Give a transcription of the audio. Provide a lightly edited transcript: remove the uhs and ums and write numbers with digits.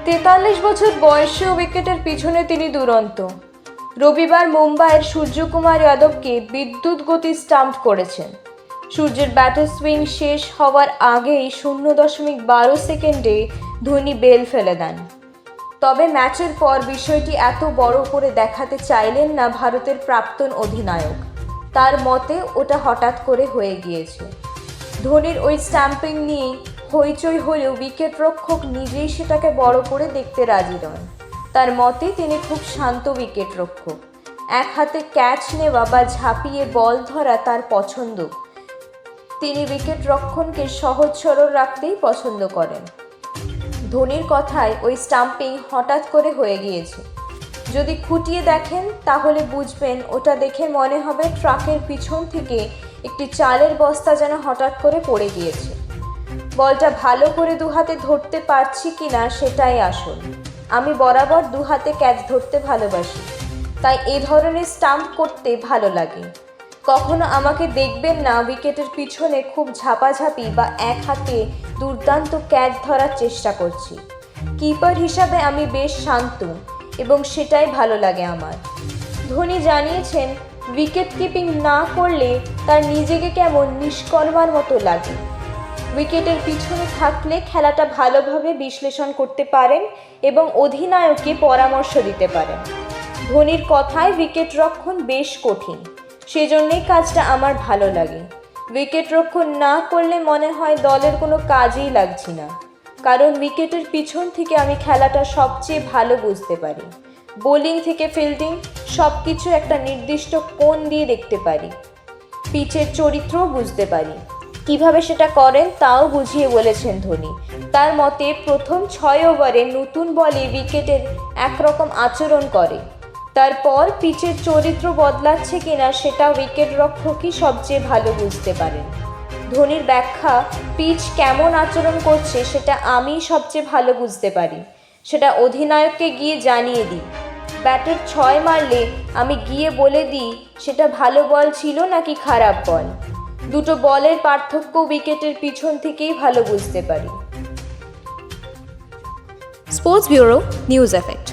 43 বছর বয়সেও উইকেটের পিছনে তিনি দুরন্ত। রবিবার মুম্বাইয়ের সূর্যকুমার যাদবকে বিদ্যুৎ গতি স্টাম্প করেছেন। সূর্যের ব্যাটের সুইং শেষ হওয়ার আগেই 0.12 সেকেন্ডে ধোনি বেল ফেলে দেন। তবে ম্যাচের পর বিষয়টি এত বড় করে দেখাতে চাইলেন না ভারতের প্রাক্তন অধিনায়ক। তার মতে ওটা হঠাৎ করে হয়ে গিয়েছে। ধোনির ওই স্ট্যাম্পিং নিয়ে হইচই হলেও উইকেটরক্ষক নিজেই সেটাকে বড় করে দেখতে রাজি নন। তার মতে তিনি খুব শান্ত উইকেটরক্ষক। এক হাতে ক্যাচ নেওয়া বা ঝাঁপিয়ে বল ধরা তার পছন্দ। তিনি উইকেট রক্ষণকে সহজ সরল রাখতেই পছন্দ করেন। ধোনির কথায় ওই স্টাম্পিং হঠাৎ করে হয়ে গিয়েছে। যদি খুঁটিয়ে দেখেন তাহলে বুঝবেন ওটা দেখে মনে হবে ট্রাকের পিছন থেকে একটি চালের বস্তা যেন হঠাৎ করে পড়ে গিয়েছে। বলটা ভালো করে দু হাতে ধরতে পারছি কিনা সেটাই আসল। আমি বরাবর দু হাতে ক্যাচ ধরতে ভালোবাসি, তাই এ ধরনের স্টাম্প করতে ভালো লাগে। কখনো আমাকে দেখবেন না উইকেটের পিছনে খুব ঝাপাঝাপি বা এক হাতে দুর্দান্ত ক্যাচ ধরার চেষ্টা করছি। কিপার হিসাবে আমি বেশ শান্ত এবং সেটাই ভালো লাগে আমার। ধোনি জানিয়েছেন, উইকেট কিপিং না করলে তার নিজেকে কেমন নিষ্কর্মার মতো লাগে। উইকেটের পিছনে থাকলে খেলাটা ভালোভাবে বিশ্লেষণ করতে পারেন এবং অধিনায়ককে পরামর্শ দিতে পারেন। ধোনির কথায় উইকেট রক্ষণ বেশ কঠিন, সেজন্যই কাজটা আমার ভালো লাগে। উইকেট রক্ষণ না করলে মনে হয় দলের কোনো কাজেই লাগছে না, কারণ উইকেটের পিছন থেকে আমি খেলাটা সবচেয়ে ভালো বুঝতে পারি। বোলিং থেকে ফিল্ডিং সব কিছু একটা নির্দিষ্ট কোণ দিয়ে দেখতে পারি। পিচের চরিত্রও বুঝতে পারি। কিভাবে সেটা করেন তাও বুঝিয়ে বলেছেন ধোনি। তার মতে প্রথম 6 ওভারে নতুন বলে উইকেটের একরকম আচরণ করে। তারপর পিচের চরিত্র বদলাচ্ছে কিনা সেটা উইকেট রক্ষকই সবচেয়ে ভালো বুঝতে পারেন। ধোনির ব্যাখ্যা, পিচ কেমন আচরণ করছে সেটা আমি সবচেয়ে ভালো বুঝতে পারি। সেটা অধিনায়ককে গিয়ে জানিয়ে দিই। ব্যাটের 6 মারলে আমি গিয়ে বলে দিই সেটা ভালো বল ছিল নাকি খারাপ বল। দুটো বলের পার্থক্য উইকেটের পিছন থেকেই ভালো বুঝতে পারি। Sports bureau news effect.